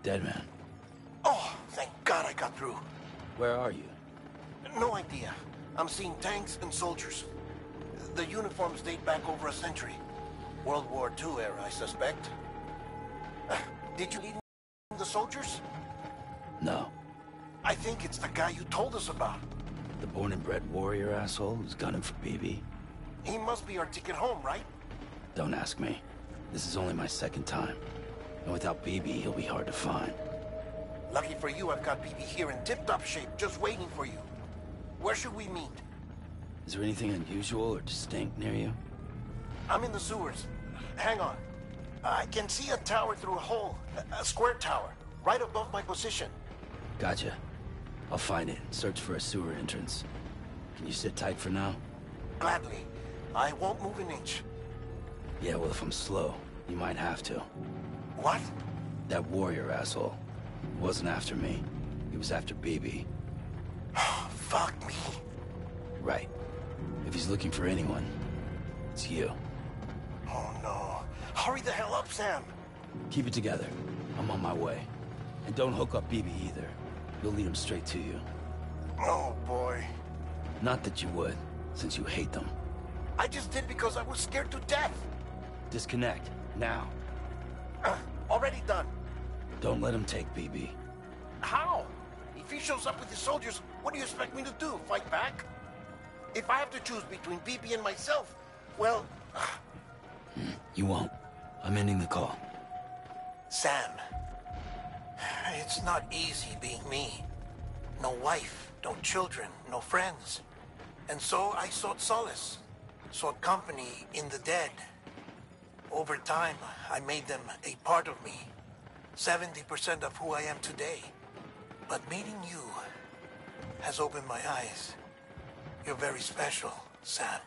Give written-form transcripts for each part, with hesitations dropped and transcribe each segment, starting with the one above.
Dead man. Oh, thank God I got through. Where are you? No idea. I'm seeing tanks and soldiers. The uniforms date back over a century. World War II era, I suspect. Did you lead the soldiers? No. I think it's the guy you told us about. The born and bred warrior asshole who's gunning for BB? He must be our ticket home, right? Don't ask me. This is only my second time. And without BB, he'll be hard to find. Lucky for you, I've got BB here in tip-top shape, just waiting for you. Where should we meet? Is there anything unusual or distinct near you? I'm in the sewers. Hang on. I can see a tower through a hole. A square tower, right above my position. Gotcha. I'll find it and search for a sewer entrance. Can you sit tight for now? Gladly. I won't move an inch. Yeah, well, if I'm slow, you might have to. What? That warrior asshole. He wasn't after me. He was after BB. Fuck me. Right. If he's looking for anyone, it's you. Oh no. Hurry the hell up, Sam. Keep it together. I'm on my way. And don't hook up BB either. You'll lead him straight to you. Oh boy. Not that you would, since you hate them. I just did because I was scared to death. Disconnect, now. Already done. Don't let him take BB. How? If he shows up with his soldiers, what do you expect me to do? Fight back? If I have to choose between BB and myself, well... You won't. I'm ending the call. Sam, it's not easy being me. No wife, no children, no friends. And so I sought solace, sought company in the dead. Over time, I made them a part of me. 70% of who I am today. But meeting you has opened my eyes. You're very special, Sam.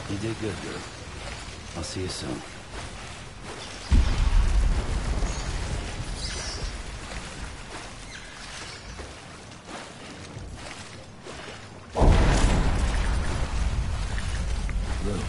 You did good, Lou. I'll see you soon. Lou.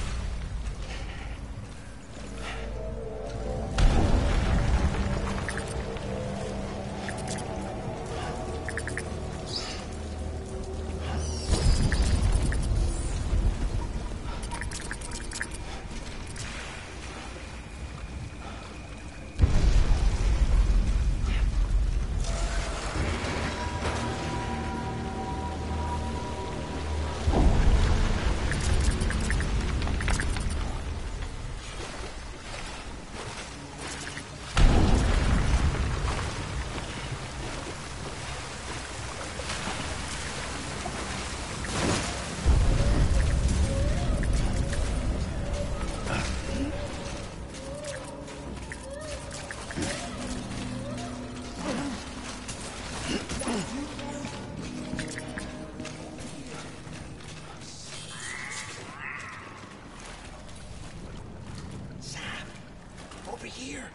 Over here.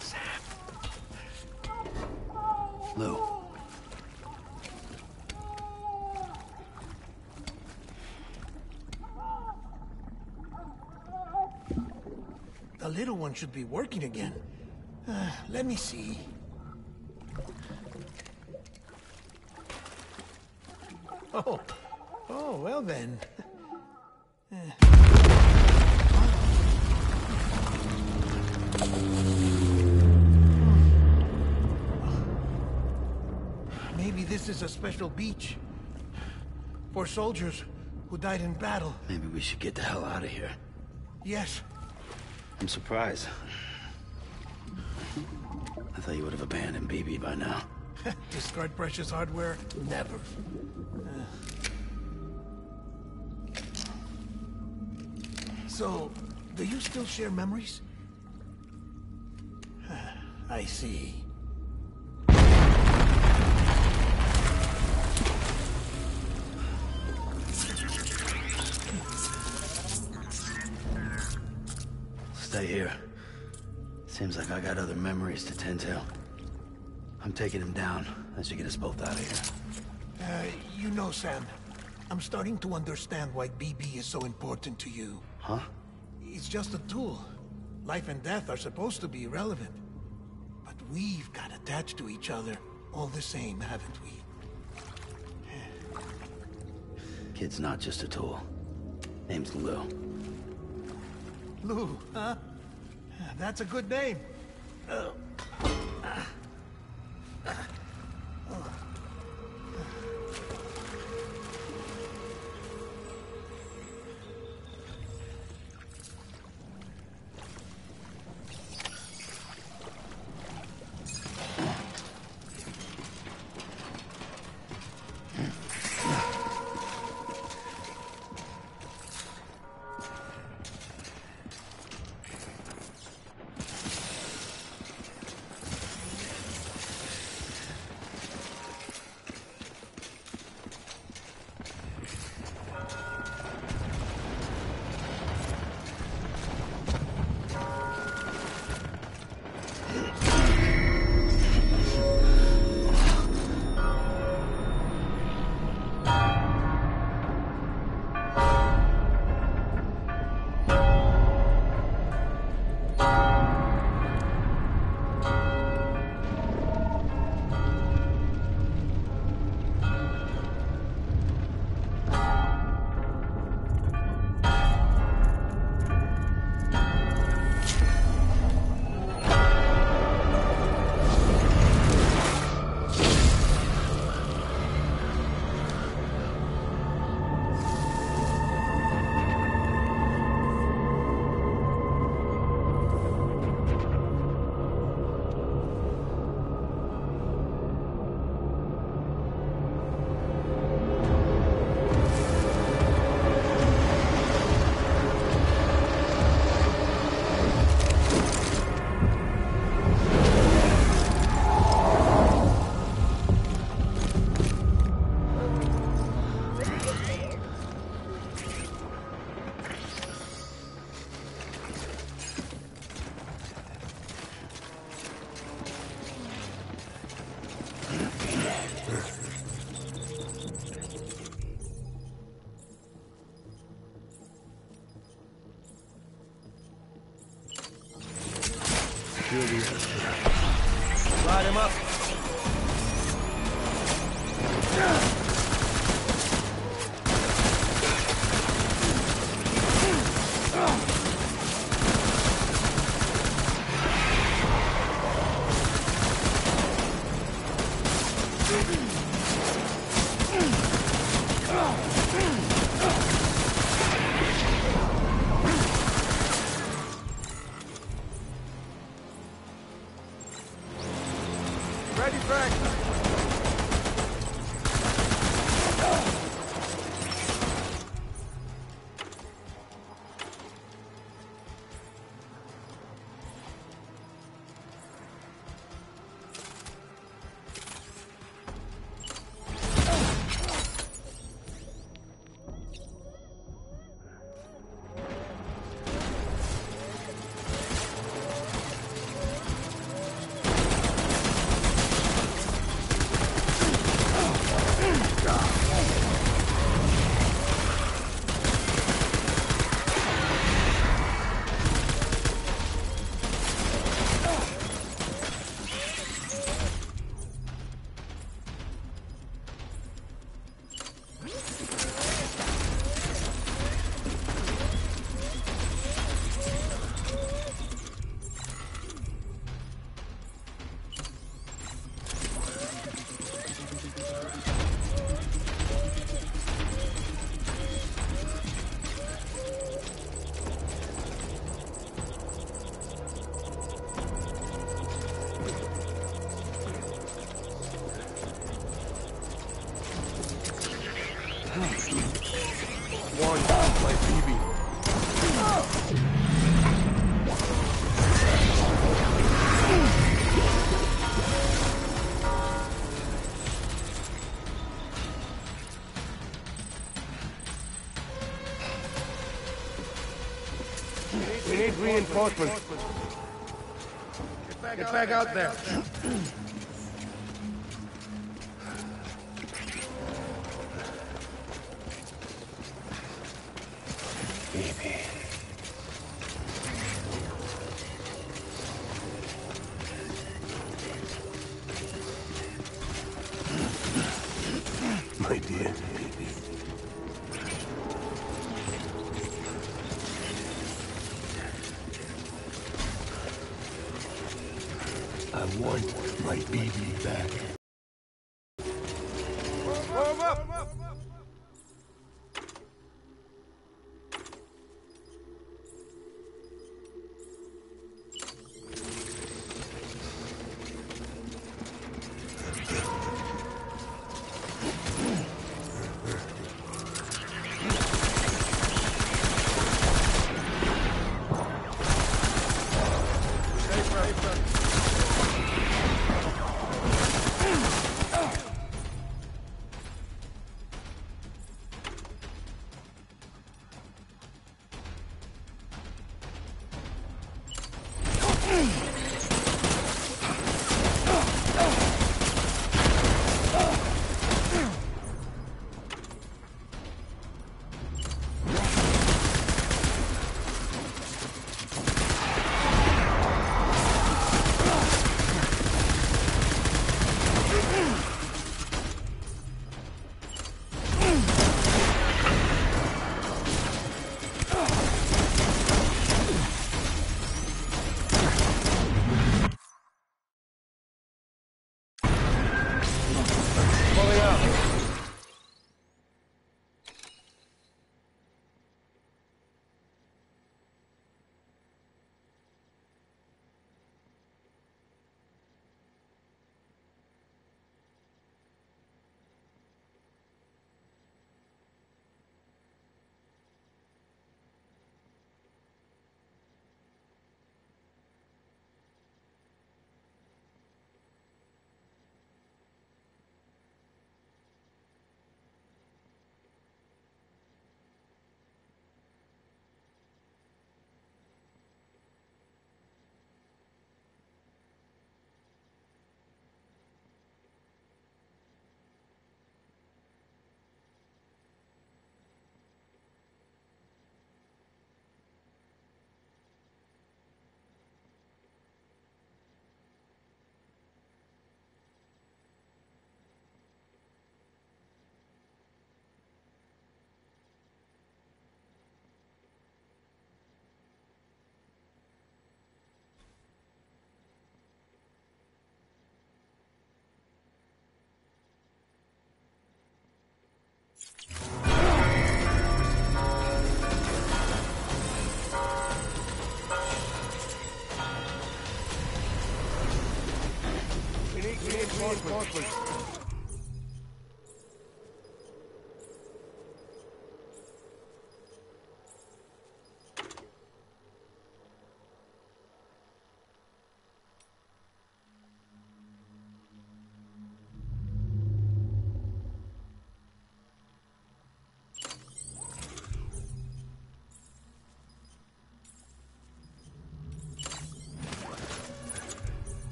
Sam. Lou. The little one should be working again. Let me see. Oh, well then. Maybe this is a special beach for soldiers who died in battle. Maybe we should get the hell out of here. Yes. I'm surprised. I thought you would have abandoned BB by now. Discard precious hardware? Never. So, do you still share memories? I see. Stay here. Seems like I got other memories to tend to. I'm taking him down. That should get us both out of here. You know, Sam, I'm starting to understand why BB is so important to you. Huh? It's just a tool. Life and death are supposed to be irrelevant. But we've got attached to each other all the same, haven't we? Kid's not just a tool. Name's Lou. Lou, huh? That's a good name. Light him up. Ready, Frank. One, my BB. We need reinforcements. Get back out there. Baby. My dear baby. I want my baby back. Warm up! reinforcements.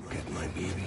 Get my baby.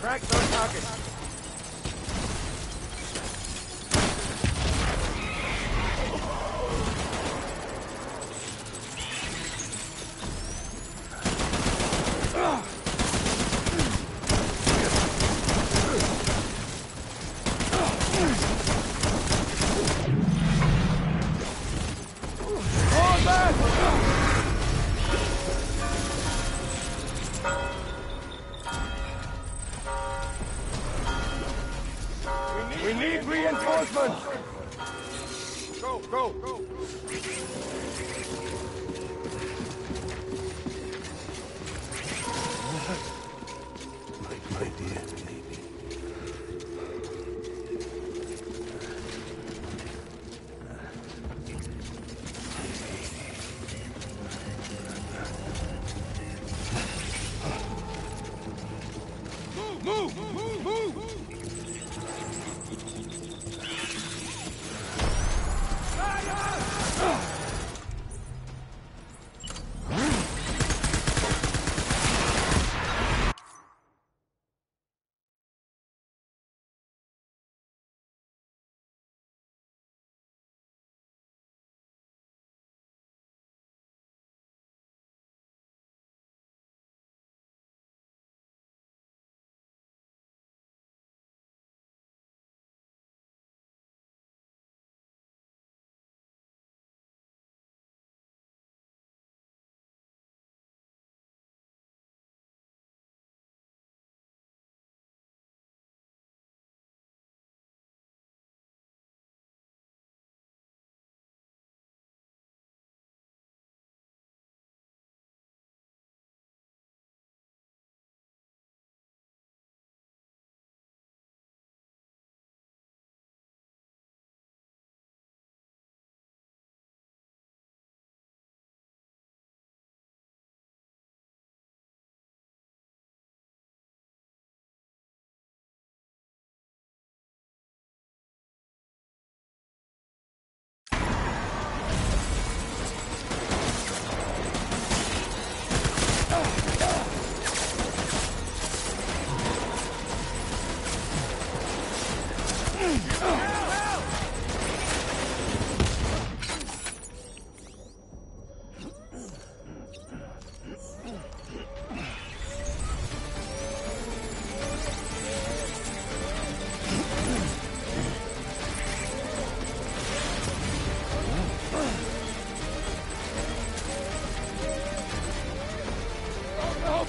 Crack those targets. We need reinforcements! Go, go, go! My dear baby. Move, move, move, move!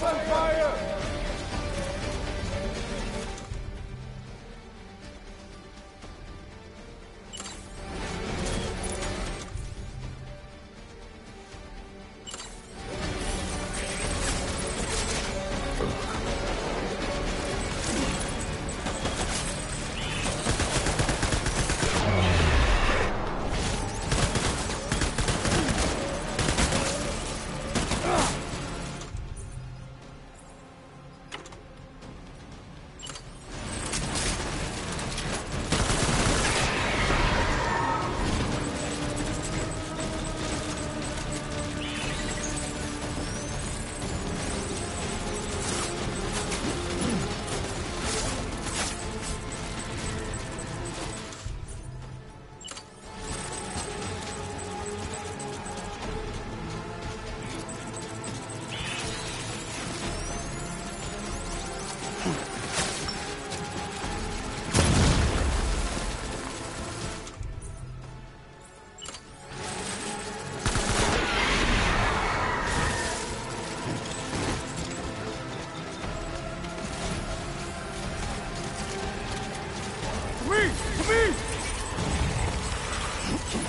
Open fire!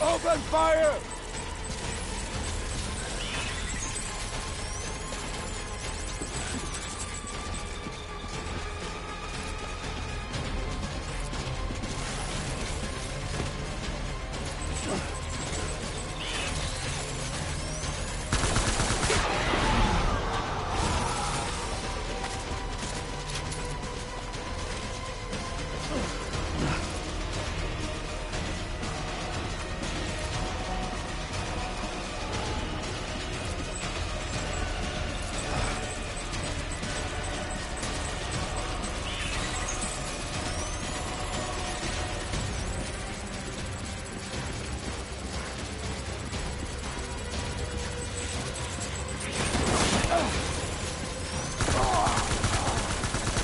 Open fire!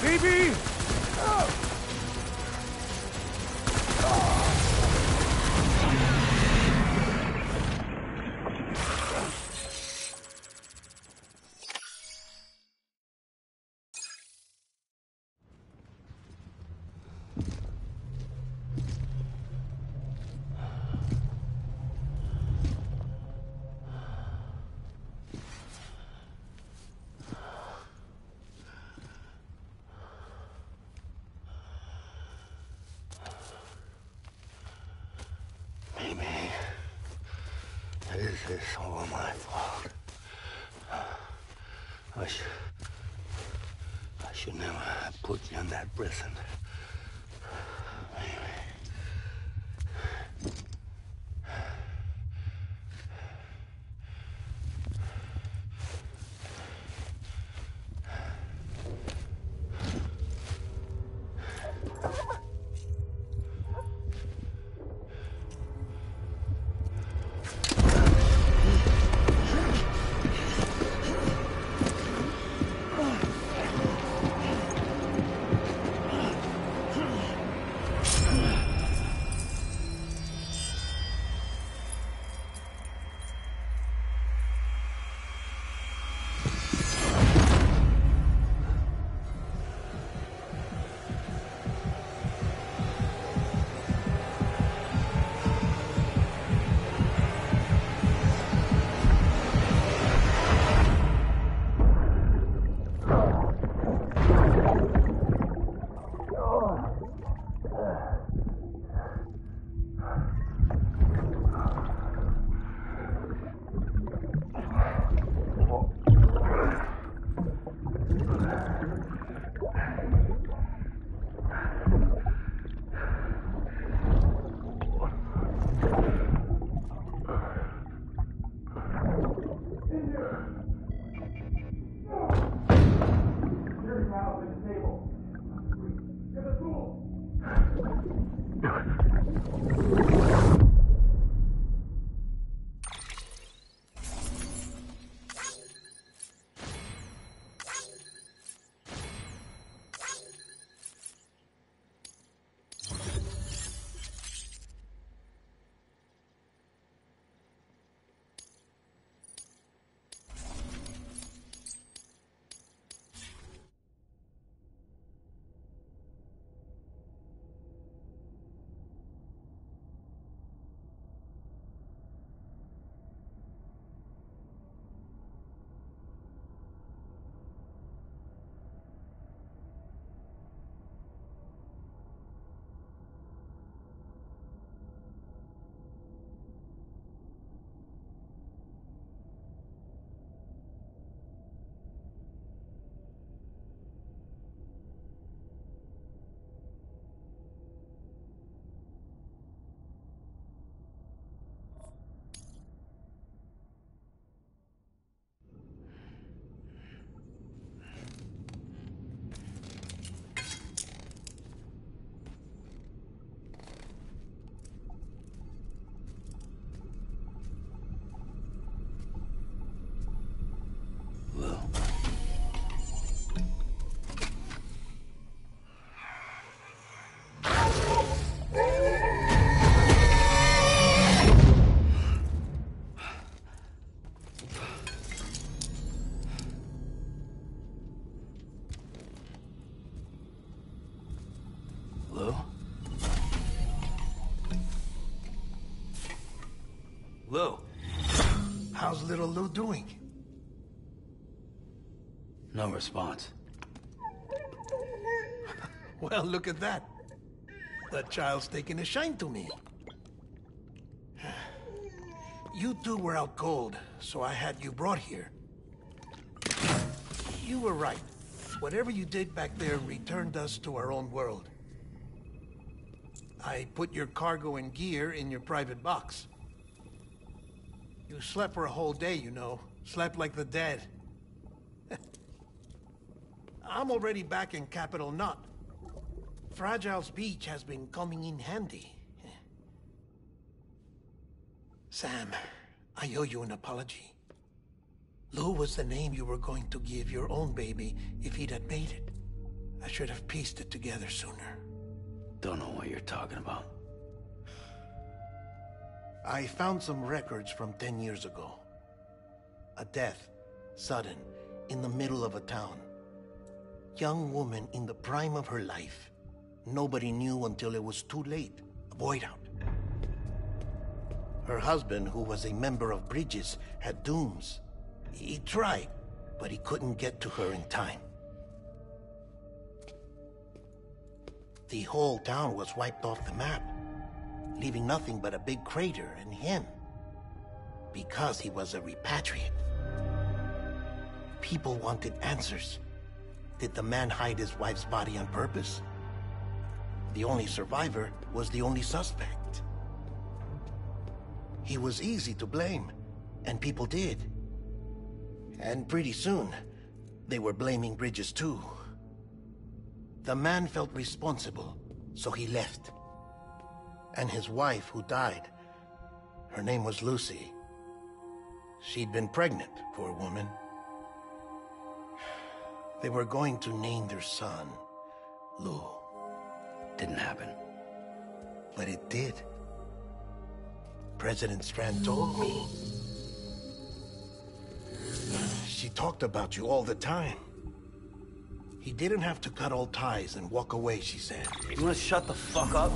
Baby! This is all my fault. I should never have put you in that prison. Lou? Lou? How's little Lou doing? No response. Well, look at that. The child's taking a shine to me. You two were out cold, so I had you brought here. You were right. Whatever you did back there returned us to our own world. I put your cargo and gear in your private box. You slept for a whole day, you know. Slept like the dead. I'm already back in Capital Knot. Fragile's beach has been coming in handy. Sam, I owe you an apology. Lou was the name you were going to give your own baby if he'd had made it. I should have pieced it together sooner. Don't know what you're talking about. I found some records from 10 years ago. A death, sudden, in the middle of a town. Young woman in the prime of her life. Nobody knew until it was too late. A void out. Her husband, who was a member of Bridges, had dooms. He tried, but he couldn't get to her in time. The whole town was wiped off the map, leaving nothing but a big crater and him. Because he was a repatriate. People wanted answers. Did the man hide his wife's body on purpose? The only survivor was the only suspect. He was easy to blame, and people did. And pretty soon, they were blaming Bridges too. The man felt responsible, so he left. And his wife, who died, her name was Lucy. She'd been pregnant, poor woman. They were going to name their son Lou. Didn't happen. But it did. President Strand told me. She talked about you all the time. He didn't have to cut all ties and walk away, she said. You wanna shut the fuck up?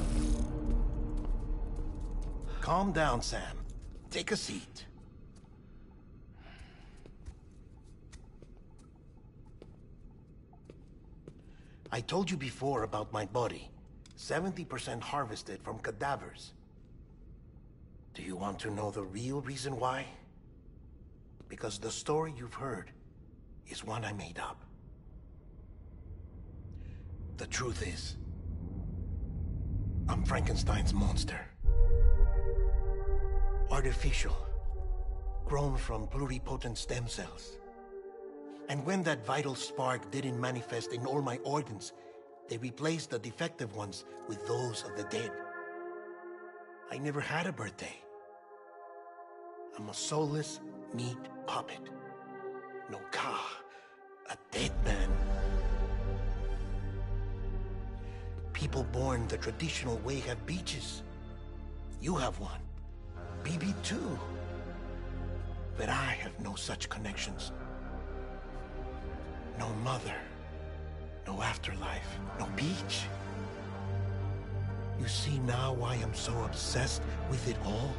Calm down, Sam. Take a seat. I told you before about my body. 70% harvested from cadavers. Do you want to know the real reason why? Because the story you've heard is one I made up. The truth is, I'm Frankenstein's monster. Artificial, grown from pluripotent stem cells. And when that vital spark didn't manifest in all my organs, they replaced the defective ones with those of the dead. I never had a birthday. I'm a soulless meat puppet. No car, a dead man. People born the traditional way have beaches. You have one. BB too. But I have no such connections. No mother, no afterlife, no beach. You see now why I'm so obsessed with it all?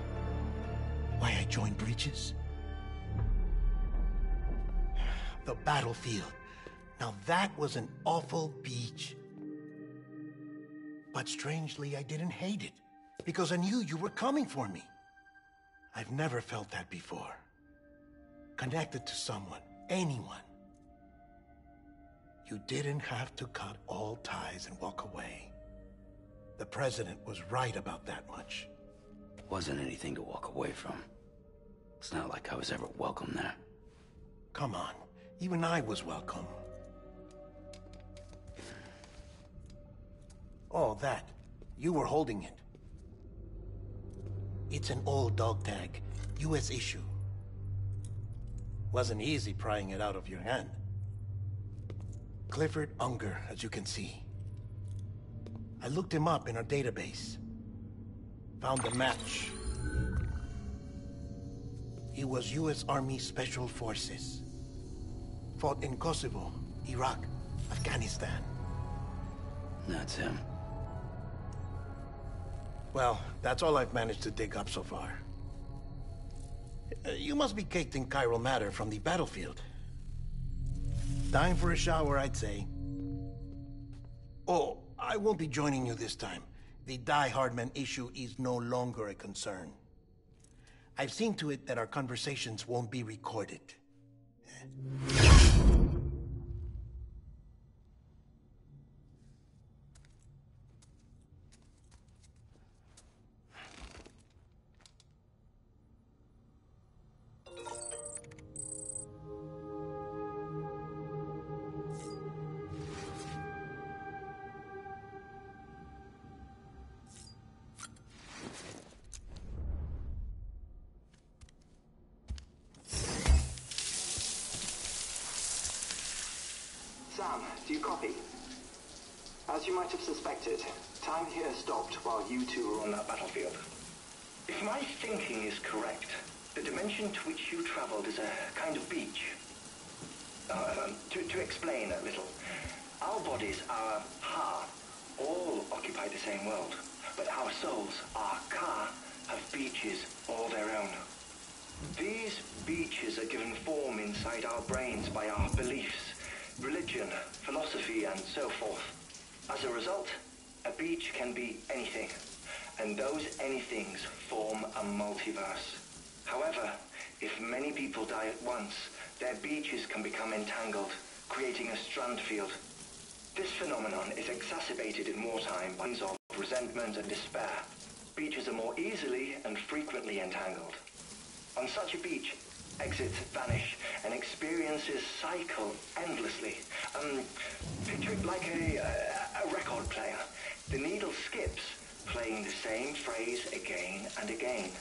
Why I joined Bridges? The battlefield. Now that was an awful beach. But strangely, I didn't hate it, because I knew you were coming for me. I've never felt that before. Connected to someone, anyone. You didn't have to cut all ties and walk away. The president was right about that much. Wasn't anything to walk away from. It's not like I was ever welcome there. Come on, even I was welcome. Oh, that. You were holding it. It's an old dog tag, US issue. Wasn't easy prying it out of your hand. Clifford Unger, as you can see. I looked him up in our database. Found a match. He was US Army Special Forces. Fought in Kosovo, Iraq, Afghanistan. That's him. Well, that's all I've managed to dig up so far. You must be caked in chiral matter from the battlefield. Time for a shower, I'd say. Oh, I won't be joining you this time. The Die Hardman issue is no longer a concern. I've seen to it that our conversations won't be recorded. Sam, do you copy? As you might have suspected, time here stopped while you two were on that battlefield. If my thinking is correct, the dimension to which you traveled is a kind of beach. To explain a little, our bodies, our ha, all occupy the same world, but our souls, our ka, have beaches all their own. These beaches are given form inside our brains by our beliefs, religion, philosophy, and so forth. As a result, a beach can be anything, and those anythings form a multiverse. However, if many people die at once, their beaches can become entangled, creating a strand field. This phenomenon is exacerbated in wartime by means of resentment and despair. Beaches are more easily and frequently entangled. On such a beach, exits vanish and experiences cycle endlessly. Picture it like a record player. The needle skips, playing the same phrase again and again.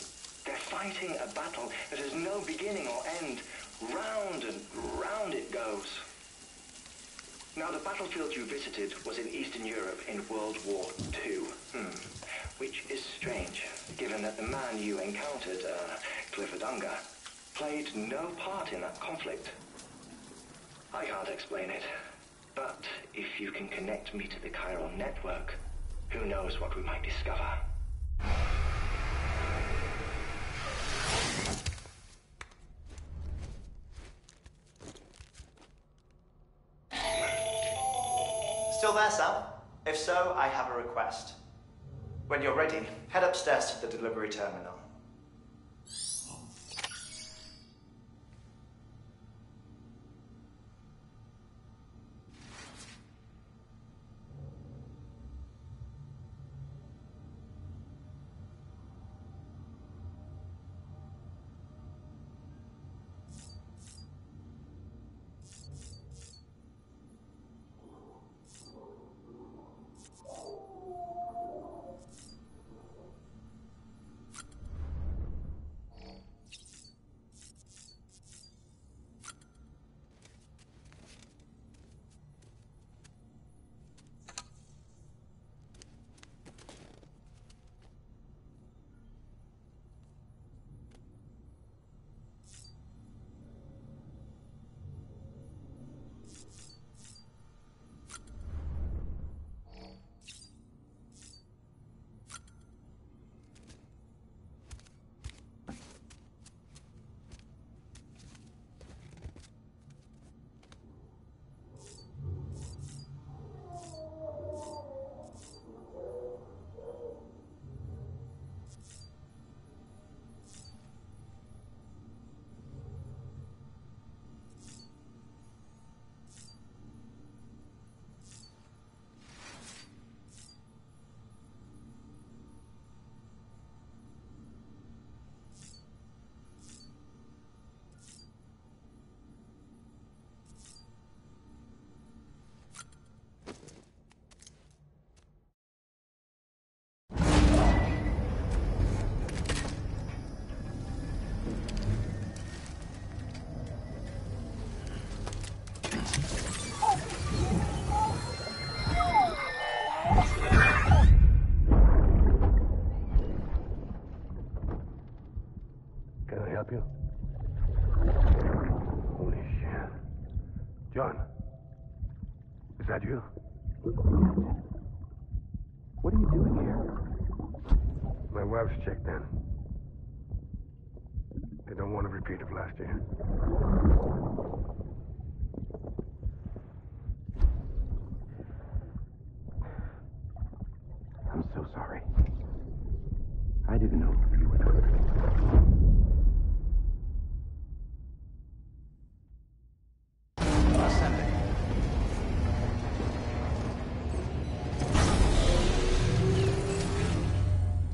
They're fighting a battle that has no beginning or end. Round and round it goes. Now, the battlefield you visited was in Eastern Europe in World War II. Which is strange, given that the man you encountered, Clifford Unger, played no part in that conflict. I can't explain it, but if you can connect me to the chiral network, who knows what we might discover. Still there, Sam? If so, I have a request. When you're ready, head upstairs to the delivery terminal. Help you? Holy shit. John, is that you? What are you doing here? My wife's checked in. They don't want a repeat of last year. I'm so sorry. I didn't know you were coming. Ascending.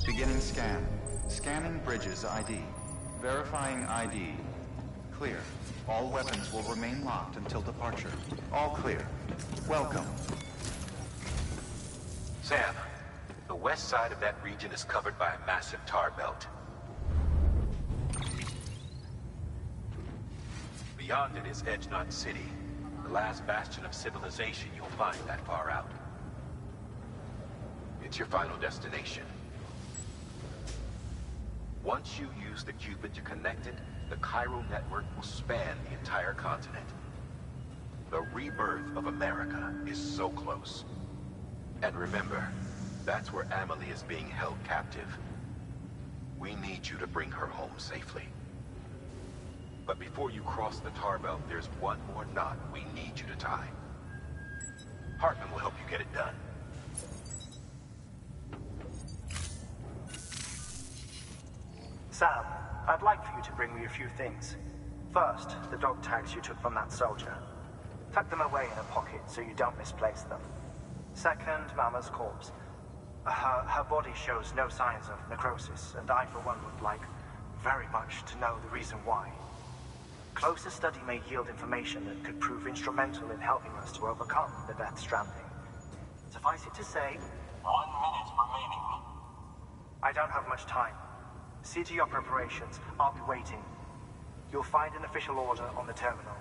Beginning scan. Scanning bridges ID. Verifying ID. Clear. All weapons will remain locked until departure. All clear. Welcome. Sam, the west side of that region is covered by a massive tar belt. Beyond it is Edgenot City, the last bastion of civilization you'll find that far out. It's your final destination. Once you use the Cupid to connect it, the Cairo network will span the entire continent. The rebirth of America is so close. And remember, that's where Amelie is being held captive. We need you to bring her home safely. But before you cross the tar belt, there's one more knot we need you to tie. Hartman will help you get it done. Sam, I'd like for you to bring me a few things. First, the dog tags you took from that soldier. Tuck them away in a pocket so you don't misplace them. Second, Mama's corpse. Her body shows no signs of necrosis, and I, for one, would like very much to know the reason why. Closer study may yield information that could prove instrumental in helping us to overcome the Death Stranding. Suffice it to say, 1 minute remaining. I don't have much time. See to your preparations. I'll be waiting. You'll find an official order on the terminal.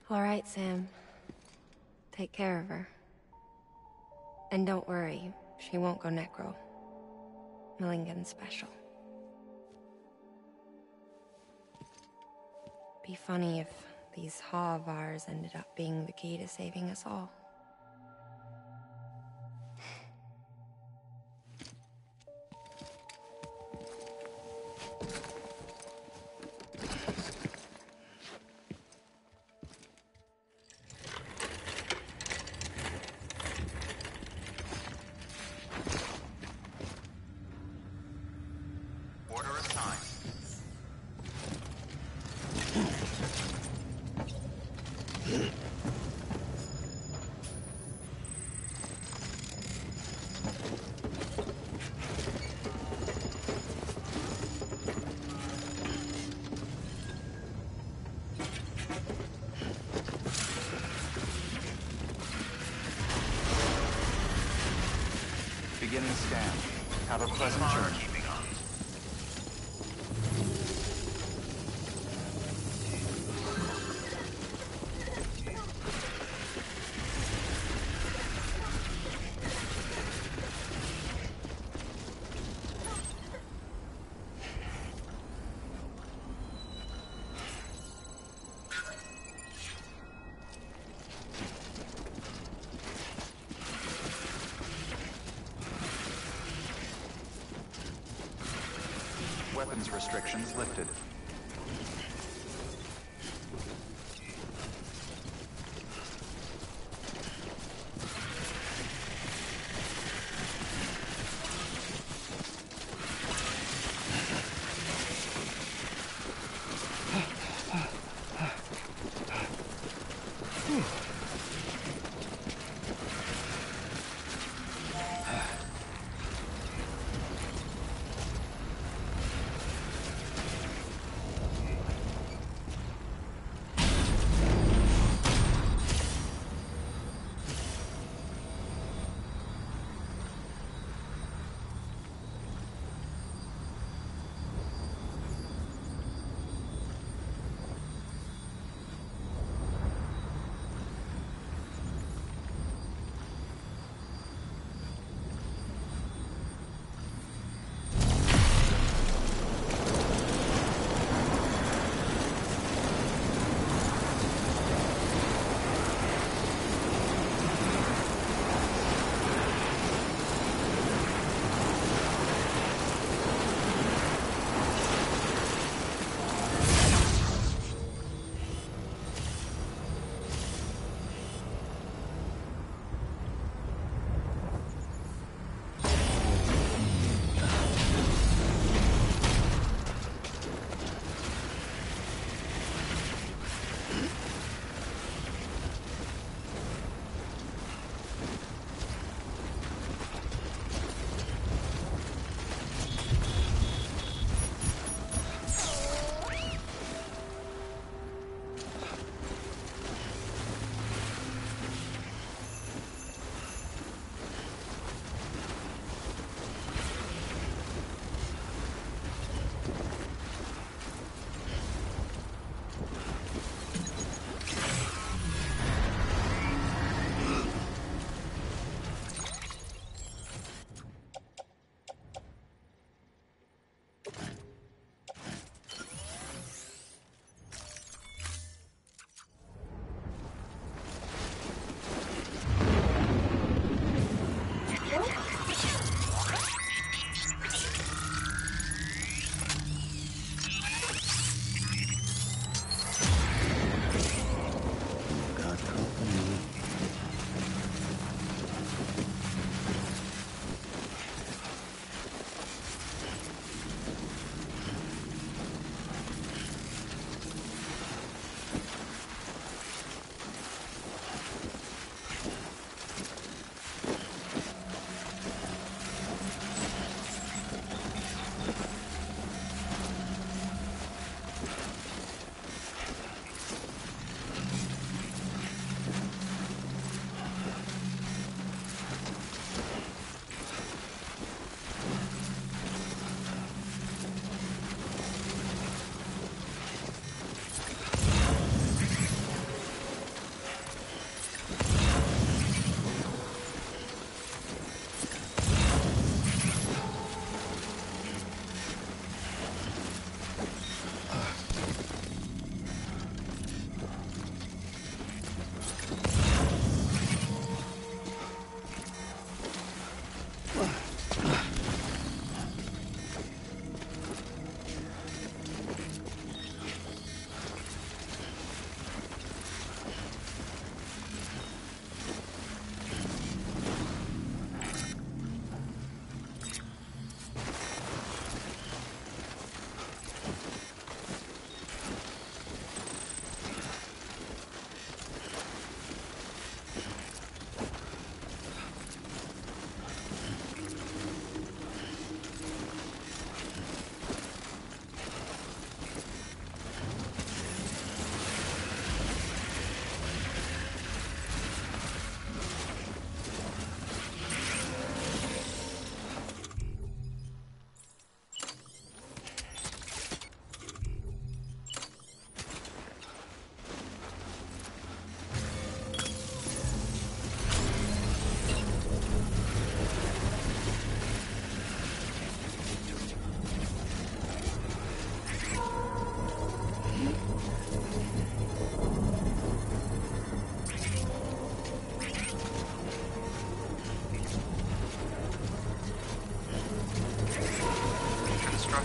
All right, Sam. Take care of her. And don't worry, she won't go necro. Milligan's special. Be funny if these Ha of ours ended up being the key to saving us all. the scan. Have a pleasant journey. Weapons restrictions lifted.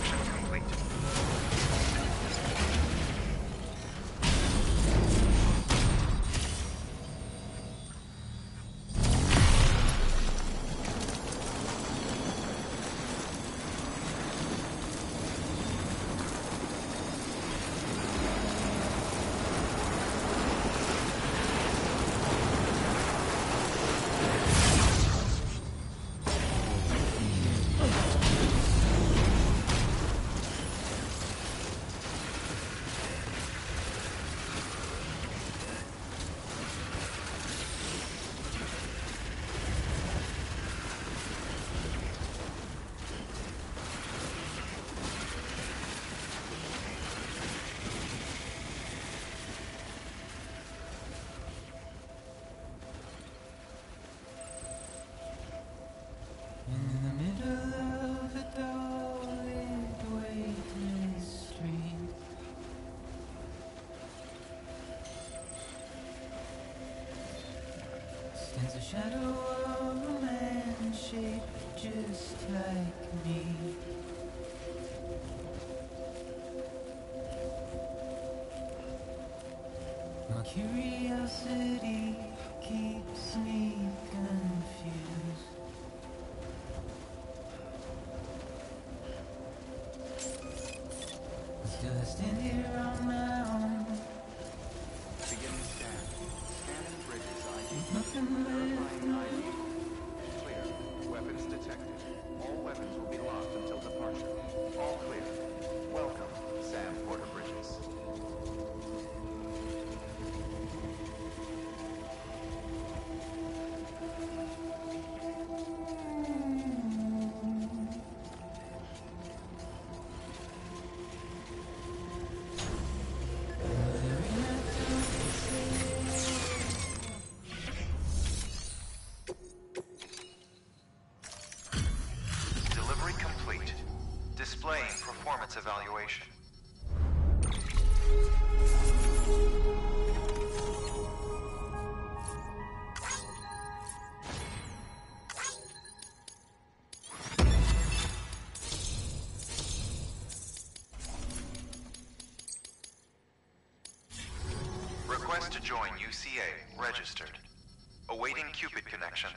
Construction complete. Stands a shadow of a man shaped just like me. My curiosity keeps me confused. Still I stand here on my own. Beginning scan. Scanning bridges ID. Nothing left. Verifying ID. Clear. Weapons detected. All weapons will be locked until departure. All clear. Welcome, Sam Porter Bridges. Delivery complete. Displaying performance evaluation. Request to join UCA. Registered. Awaiting Cupid connection.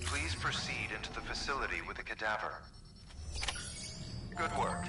Please proceed into the facility with the cadaver. Good work.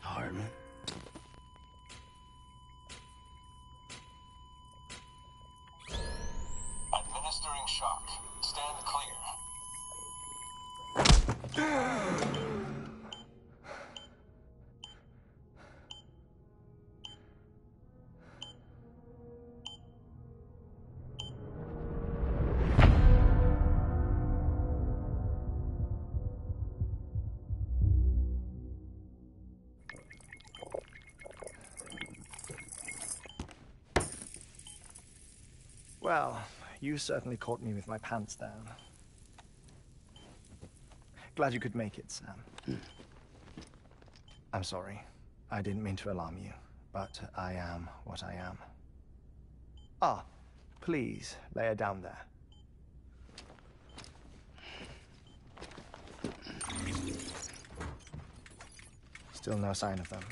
Hartman? Well, you certainly caught me with my pants down. Glad you could make it, Sam. I'm sorry. I didn't mean to alarm you, but I am what I am. Ah, please, lay her down there. Still no sign of them.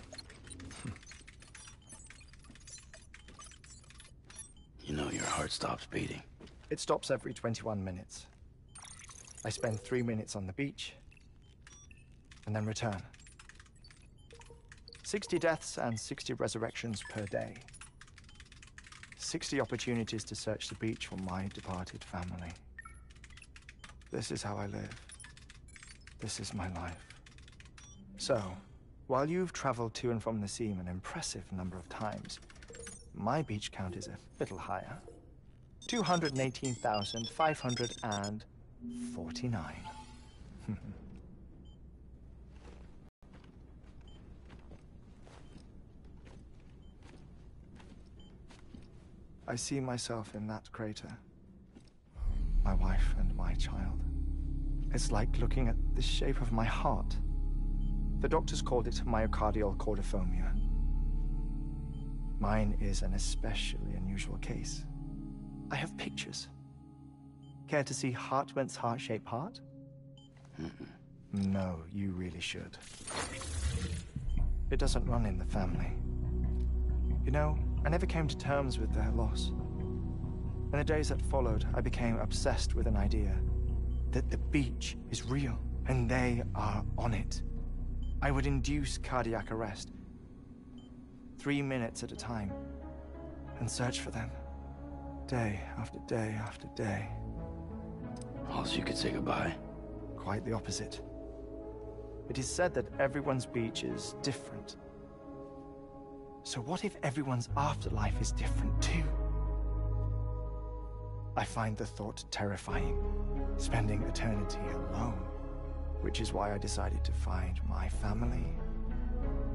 You know your heart stops beating. It stops every 21 minutes. I spend 3 minutes on the beach, and then return. 60 deaths and 60 resurrections per day. 60 opportunities to search the beach for my departed family. This is how I live. This is my life. So, while you've traveled to and from the sea an impressive number of times, my beach count is a little higher. 218,549. I see myself in that crater. My wife and my child. It's like looking at the shape of my heart. The doctors called it myocardial cordiformia. Mine is an especially unusual case. I have pictures. Care to see Hartman's heart-shaped heart? No, you really should. It doesn't run in the family. You know, I never came to terms with their loss. In the days that followed, I became obsessed with an idea that the beach is real, and they are on it. I would induce cardiac arrest, 3 minutes at a time, and search for them, day after day after day. Also, you could say goodbye. Quite the opposite. It is said that everyone's beach is different. So what if everyone's afterlife is different too? I find the thought terrifying, spending eternity alone, which is why I decided to find my family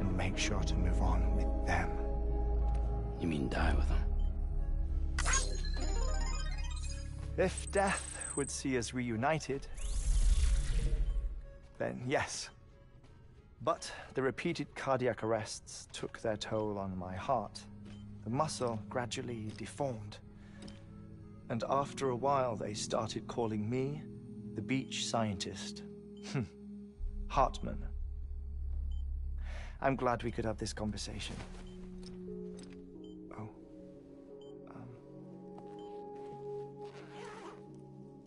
and make sure to move on with them. You mean die with them? If death would see us reunited, then yes. But the repeated cardiac arrests took their toll on my heart. The muscle gradually deformed. And after a while, they started calling me the beach scientist. Hartman. I'm glad we could have this conversation. Oh.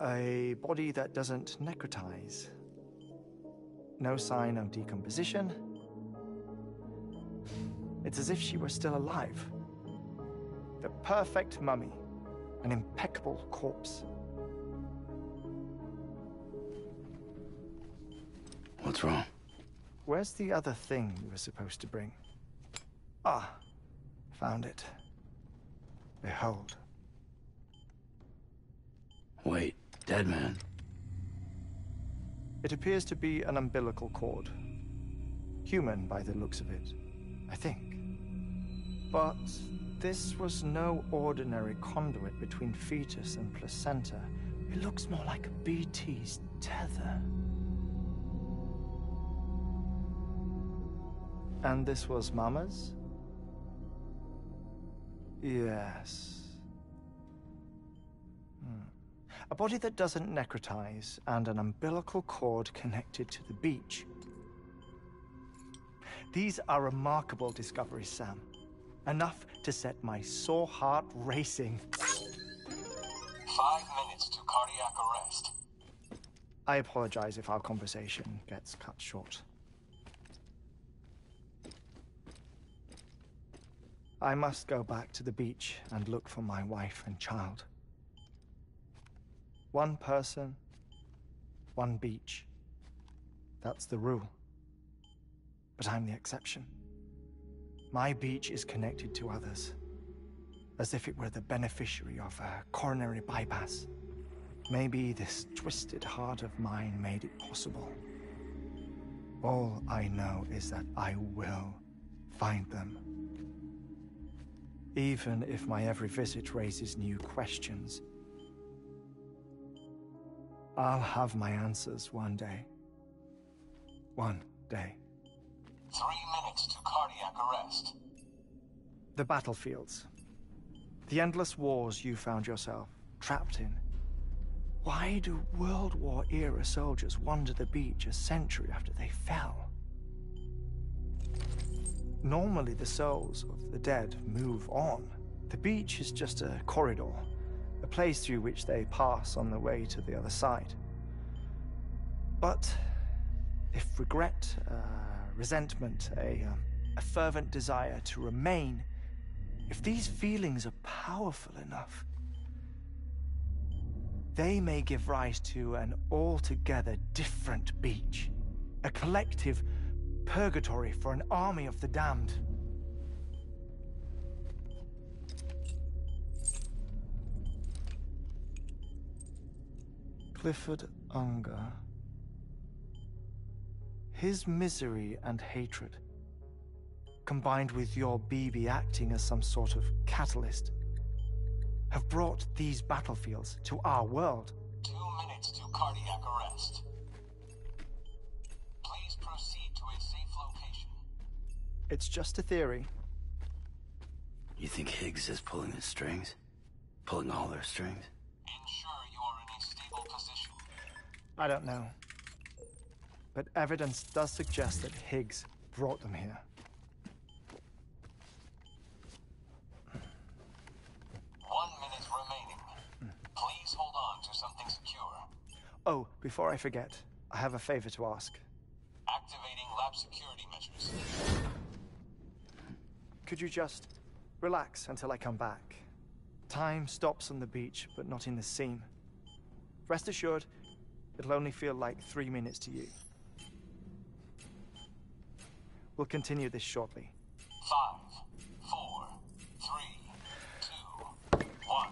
A body that doesn't necrotize. No sign of decomposition. It's as if she were still alive. The perfect mummy. An impeccable corpse. What's wrong? Where's the other thing you were supposed to bring? Ah, found it. Behold. Wait, dead man? It appears to be an umbilical cord. Human by the looks of it, I think. But this was no ordinary conduit between fetus and placenta. It looks more like a BT's tether. And this was Mama's? Yes. A body that doesn't necrotize, and an umbilical cord connected to the beach. These are remarkable discoveries, Sam. Enough to set my sore heart racing. 5 minutes to cardiac arrest. I apologize if our conversation gets cut short. I must go back to the beach and look for my wife and child. One person, one beach. That's the rule. But I'm the exception. My beach is connected to others, as if it were the beneficiary of a coronary bypass. Maybe this twisted heart of mine made it possible. All I know is that I will find them. even if my every visit raises new questions. I'll have my answers one day. One day. 3 minutes to cardiac arrest. The battlefields. The endless wars you found yourself trapped in. Why do World War-era soldiers wander the beach a century after they fell? Normally the souls of the dead move on. The beach is just a corridor, a place through which they pass on the way to the other side. But if regret, resentment, a fervent desire to remain, if these feelings are powerful enough, they may give rise to an altogether different beach, a collective purgatory for an army of the damned. Clifford Unger. His misery and hatred, combined with your BB acting as some sort of catalyst, have brought these battlefields to our world. 2 minutes to cardiac arrest. Please proceed to a safe location. It's just a theory. You think Higgs is pulling the strings? Pulling all their strings? Ensure you're in a stable position. I don't know. But evidence does suggest that Higgs brought them here. 1 minute remaining. Please hold on to something secure. Oh, before I forget, I have a favor to ask. Activating lab security measures. Could you just relax until I come back? Time stops on the beach, but not in the seam. Rest assured, it'll only feel like 3 minutes to you. We'll continue this shortly. 5, 4, 3, 2, 1.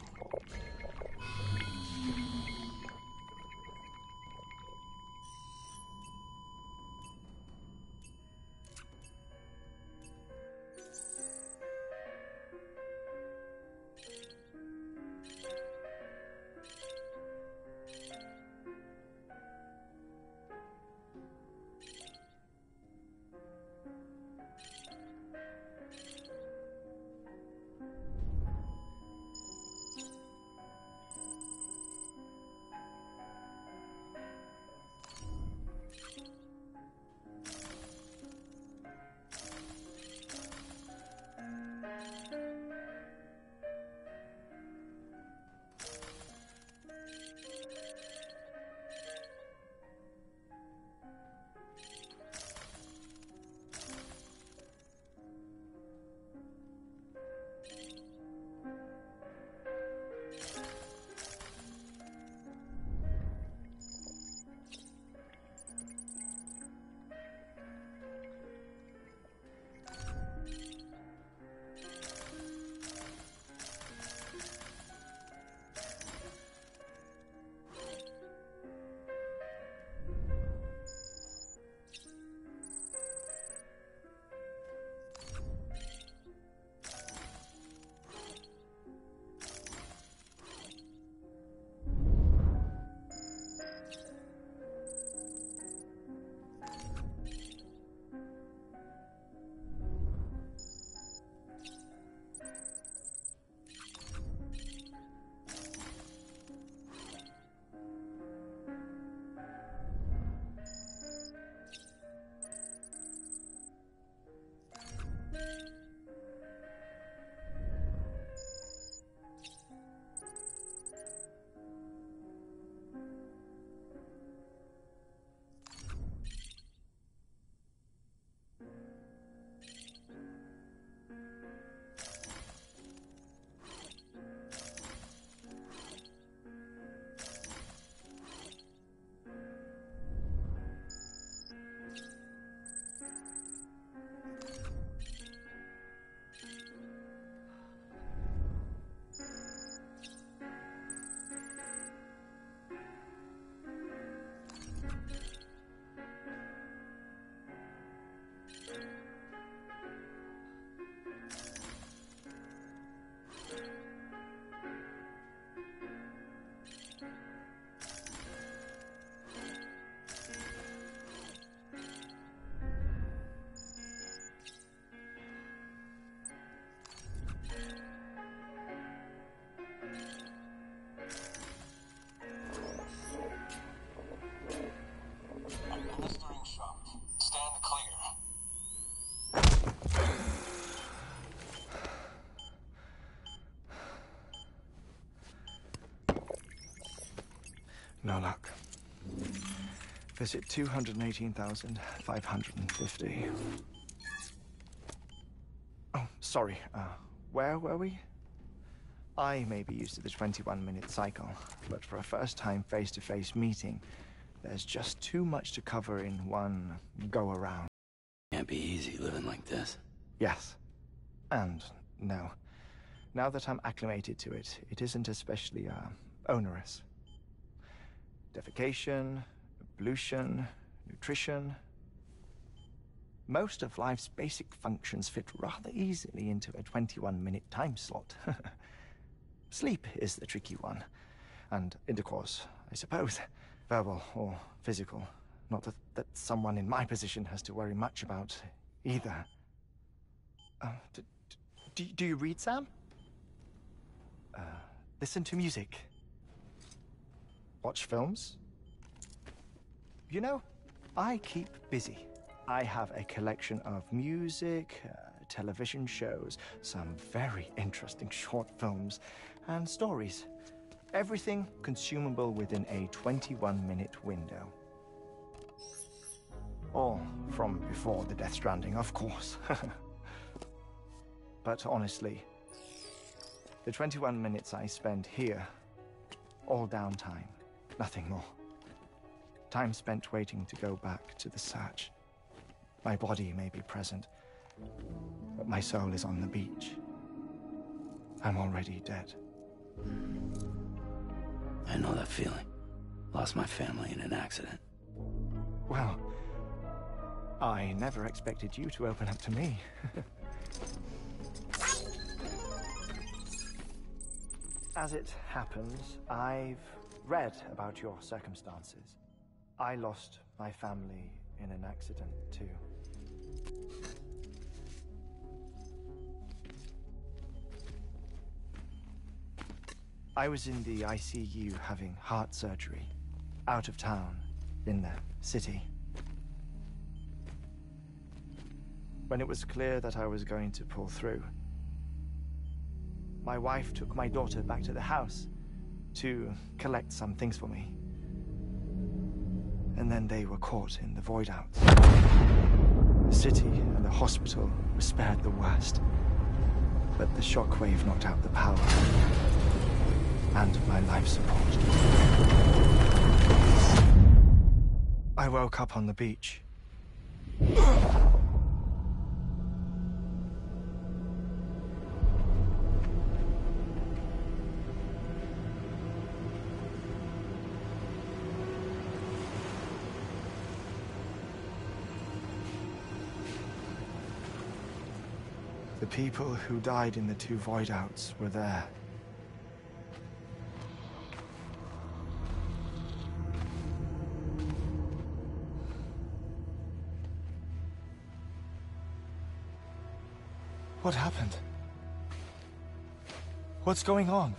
No luck. Visit 218,550. Oh, sorry. Where were we? I may be used to the 21-minute cycle, but for a first-time face-to-face meeting, there's just too much to cover in one go-around. Can't be easy living like this. Yes. And no. Now that I'm acclimated to it, it isn't especially, onerous. Defecation, ablution, nutrition. Most of life's basic functions fit rather easily into a 21-minute time slot. Sleep is the tricky one. And intercourse, I suppose. Verbal or physical. Not that someone in my position has to worry much about either. Do you read, Sam? Listen to music. Watch films? You know, I keep busy. I have a collection of music, television shows, some very interesting short films, and stories. Everything consumable within a 21-minute window. All from before the Death Stranding, of course. But honestly, the 21 minutes I spend here, all downtime, nothing more. Time spent waiting to go back to the search. My body may be present, but my soul is on the beach. I'm already dead. I know that feeling. Lost my family in an accident. Well, I never expected you to open up to me. As it happens, I've read about your circumstances. I lost my family in an accident, too. I was in the ICU having heart surgery, out of town, in the city. When it was clear that I was going to pull through, my wife took my daughter back to the house to collect some things for me. And then they were caught in the void out. The city and the hospital were spared the worst, but the shockwave knocked out the power and my life support. I woke up on the beach. The people who died in the two void outs were there. What happened? What's going on?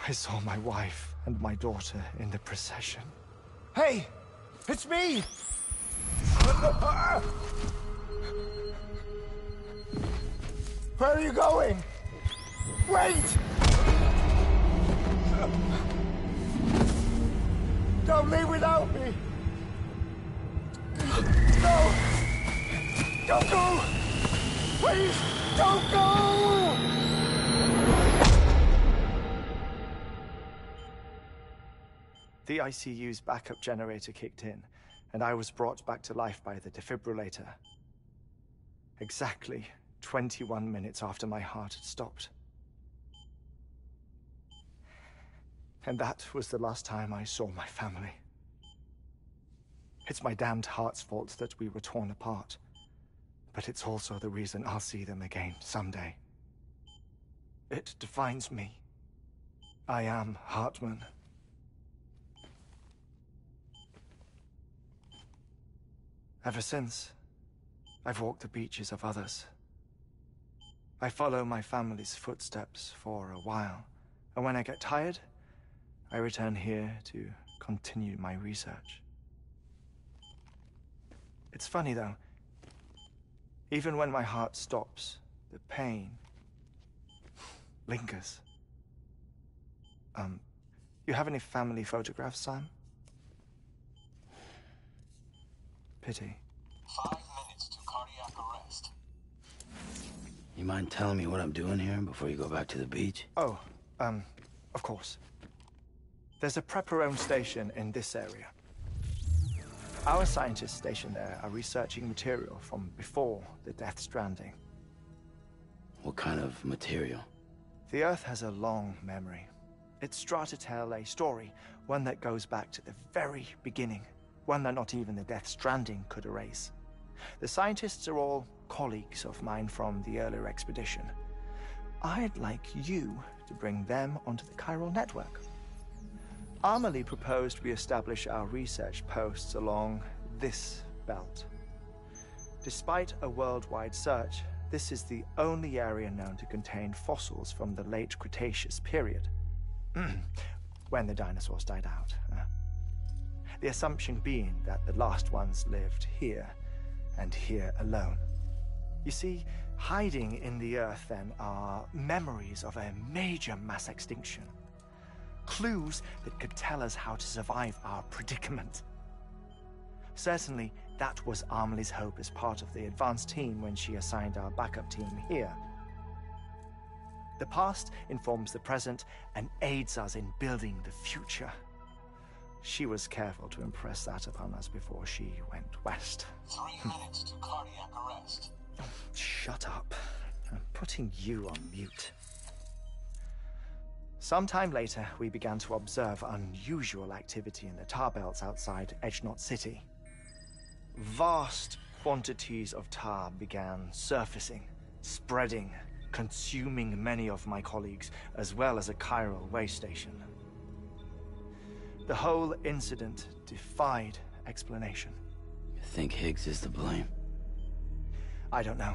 I saw my wife and my daughter in the procession. Hey! It's me! Where are you going? Wait! Don't leave without me! No! Don't go! Please, don't go! The ICU's backup generator kicked in, and I was brought back to life by the defibrillator. Exactly 21 minutes after my heart had stopped. And that was the last time I saw my family. It's my damned heart's fault that we were torn apart, but it's also the reason I'll see them again someday. It defines me. I am Hartman. Ever since, I've walked the beaches of others I follow my family's footsteps for a while, and when I get tired, I return here to continue my research. It's funny, though. Even when my heart stops, the pain lingers. You have any family photographs, Sam? Pity. 5 minutes to cardiac arrest. You mind telling me what I'm doing here before you go back to the beach? Oh, of course. There's a Prepper-owned station in this area. Our scientists stationed there are researching material from before the Death Stranding. What kind of material? The Earth has a long memory. It's trying to tell a story, one that goes back to the very beginning, one that not even the Death Stranding could erase. The scientists are all colleagues of mine from the earlier expedition. I'd like you to bring them onto the chiral network. Amelie proposed we establish our research posts along this belt. Despite a worldwide search, this is the only area known to contain fossils from the late Cretaceous period, when the dinosaurs died out. The assumption being that the last ones lived here, and here alone. You see, hiding in the Earth then are memories of a major mass extinction. Clues that could tell us how to survive our predicament. Certainly, that was Amelie's hope as part of the advanced team when she assigned our backup team here. The past informs the present and aids us in building the future. She was careful to impress that upon us before she went west. 3 minutes to cardiac arrest. Oh, shut up. I'm putting you on mute. Sometime later, we began to observe unusual activity in the tar belts outside Edgenot City. Vast quantities of tar began surfacing, spreading, consuming many of my colleagues, as well as a chiral way station. The whole incident defied explanation. You think Higgs is to blame? I don't know,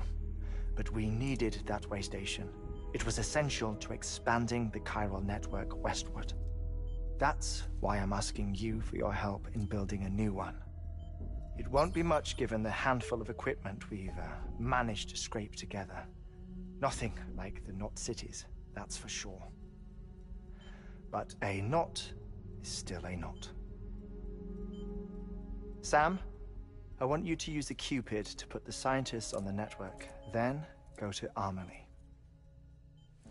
but we needed that way station. It was essential to expanding the chiral network westward. That's why I'm asking you for your help in building a new one. It won't be much given the handful of equipment we've managed to scrape together. Nothing like the knot cities, that's for sure. But a knot is still a knot. Sam, I want you to use the Cupid to put the scientists on the network, then go to Amelie.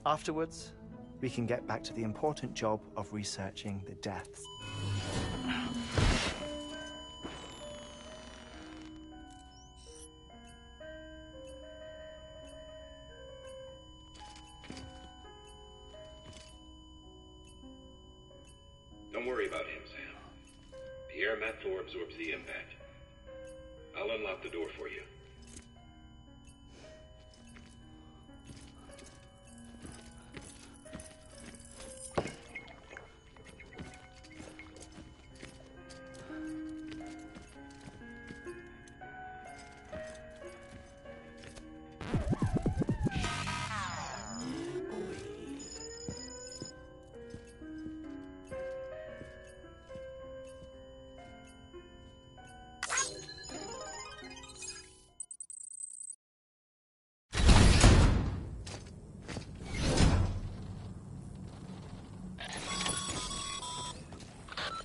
Afterwards, we can get back to the important job of researching the deaths. Don't worry about him, Sam. The air mat floor absorbs the impact. I'll unlock the door for you.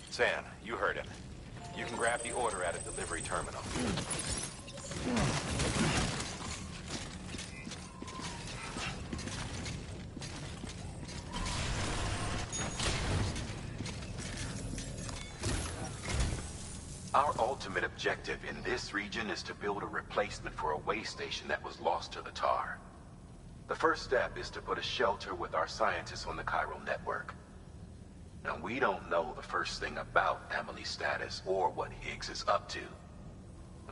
Sam, you heard him. You can grab the order at a delivery terminal. Our ultimate objective in this region is to build a replacement for a way station that was lost to the tar. The first step is to put a shelter with our scientists on the chiral network. Now, we don't know the first thing about Amelie's status or what Higgs is up to.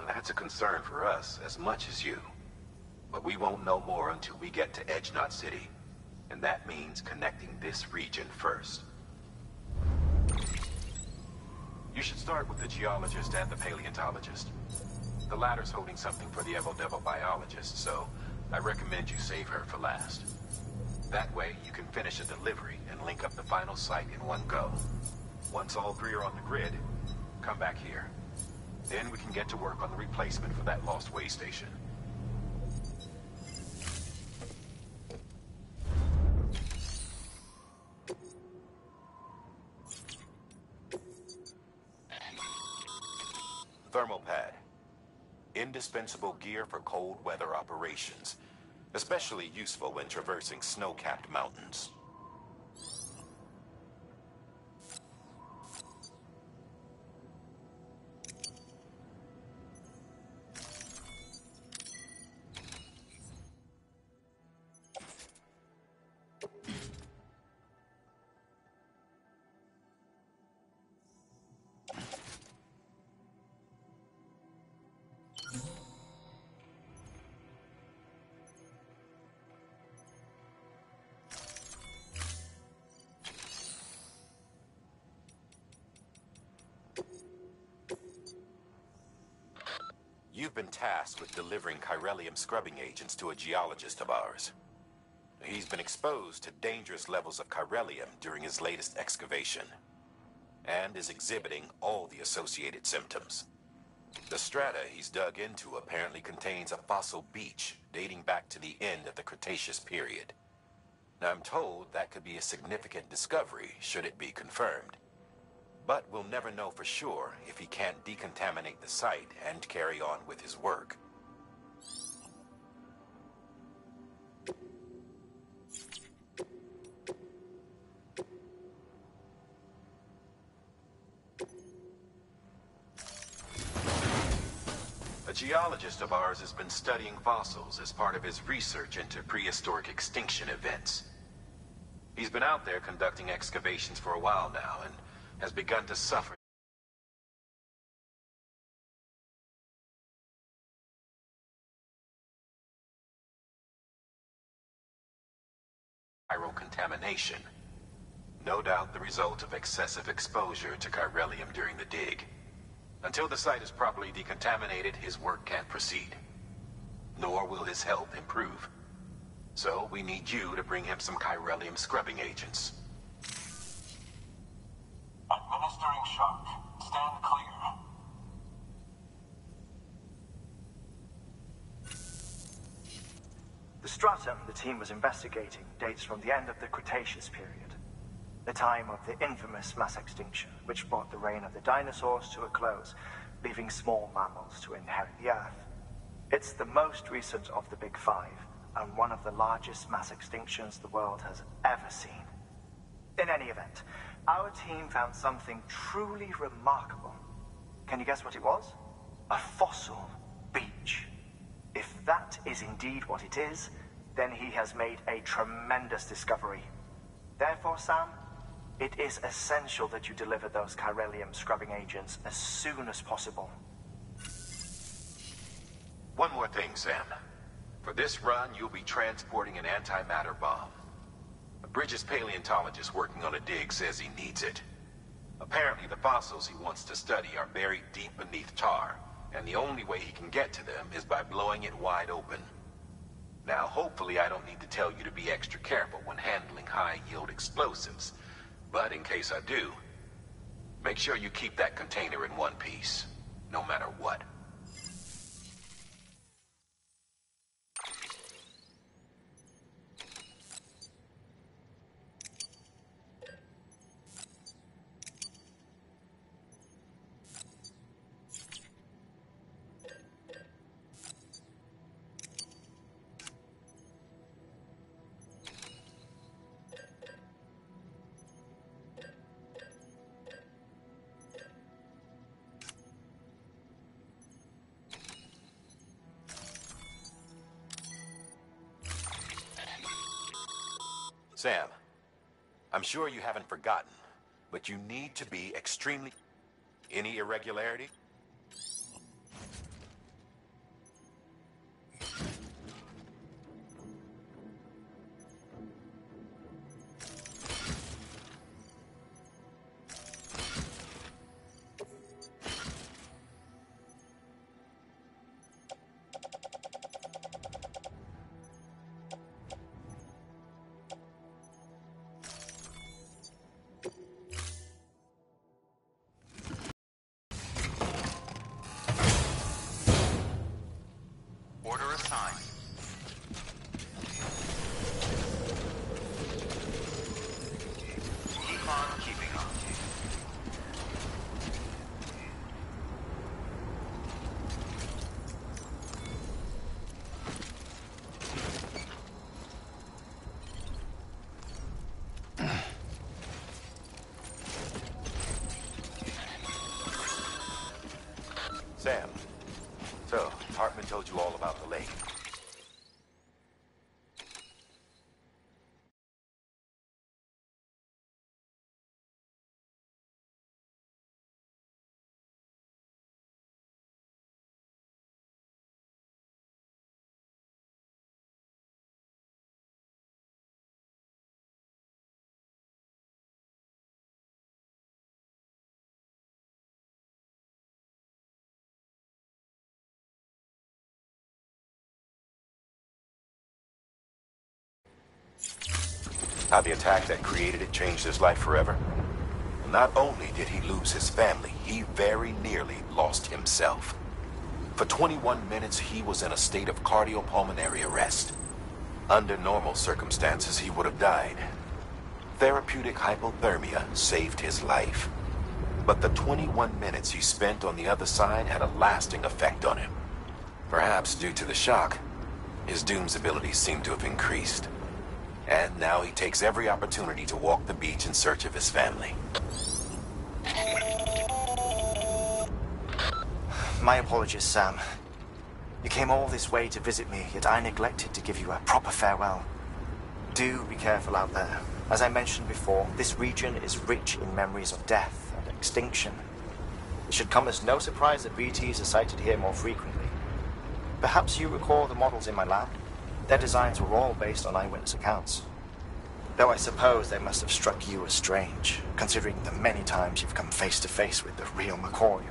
That's a concern for us as much as you. But we won't know more until we get to Edgenot City. And that means connecting this region first. You should start with the geologist and the paleontologist. The latter's holding something for the Evo-Devo biologist, so I recommend you save her for last. That way, you can finish a delivery and link up the final site in one go. Once all three are on the grid, come back here. Then we can get to work on the replacement for that lost way station. Thermal pad. Indispensable gear for cold weather operations, especially useful when traversing snow-capped mountains. You've been tasked with delivering chiralium scrubbing agents to a geologist of ours. He's been exposed to dangerous levels of chiralium during his latest excavation, and is exhibiting all the associated symptoms. The strata he's dug into apparently contains a fossil beach dating back to the end of the Cretaceous period. Now, I'm told that could be a significant discovery should it be confirmed. But we'll never know for sure if he can't decontaminate the site and carry on with his work. A geologist of ours has been studying fossils as part of his research into prehistoric extinction events. He's been out there conducting excavations for a while now and has begun to suffer viral contamination. No doubt the result of excessive exposure to chiralium during the dig. Until the site is properly decontaminated, his work can't proceed. Nor will his health improve. So we need you to bring him some chiralium scrubbing agents. Administering shock. Stand clear. The stratum the team was investigating dates from the end of the Cretaceous period, the time of the infamous mass extinction, which brought the reign of the dinosaurs to a close, leaving small mammals to inherit the Earth. It's the most recent of the Big Five, and one of the largest mass extinctions the world has ever seen. In any event, our team found something truly remarkable. Can you guess what it was? A fossil beach. If that is indeed what it is, then he has made a tremendous discovery. Therefore, Sam, it is essential that you deliver those chiralium scrubbing agents as soon as possible. One more thing, Sam. For this run, you'll be transporting an antimatter bomb. Bridges' paleontologist working on a dig says he needs it. Apparently, the fossils he wants to study are buried deep beneath tar, and the only way he can get to them is by blowing it wide open. Now, hopefully I don't need to tell you to be extra careful when handling high-yield explosives, but in case I do, make sure you keep that container in one piece, no matter what. Sam, I'm sure you haven't forgotten, but you need to be extremely... Any irregularity? sign. Keep on keeping on. Sam, so Hartman told you all about the lake. How the attack that created it changed his life forever? Not only did he lose his family, he very nearly lost himself. For 21 minutes, he was in a state of cardiopulmonary arrest. Under normal circumstances, he would have died. Therapeutic hypothermia saved his life. But the 21 minutes he spent on the other side had a lasting effect on him. Perhaps due to the shock, his Doom's abilities seem to have increased. And now he takes every opportunity to walk the beach in search of his family. My apologies, Sam. You came all this way to visit me, yet I neglected to give you a proper farewell. Do be careful out there. As I mentioned before, this region is rich in memories of death and extinction. It should come as no surprise that BTs are sighted here more frequently. Perhaps you recall the models in my lab? Their designs were all based on eyewitness accounts. Though I suppose they must have struck you as strange, considering the many times you've come face to face with the real McCoy.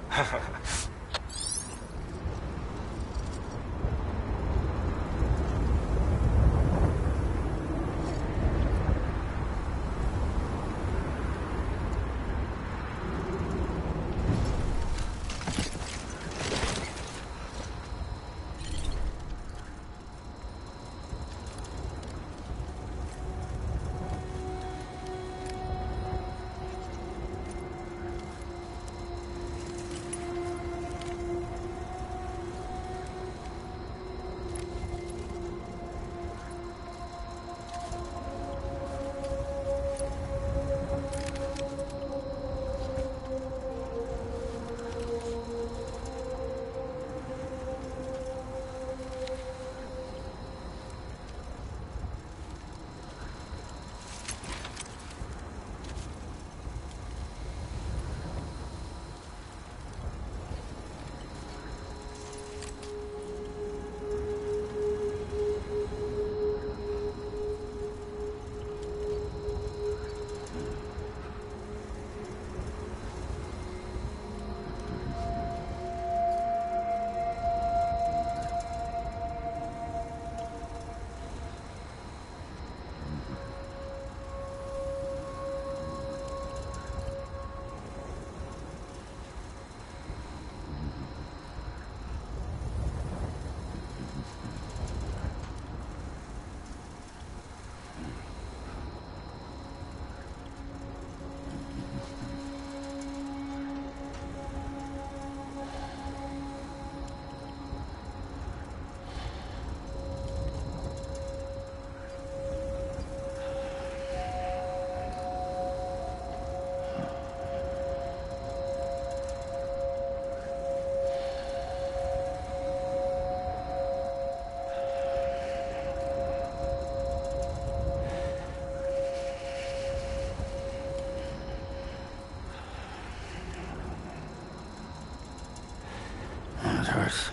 It hurts.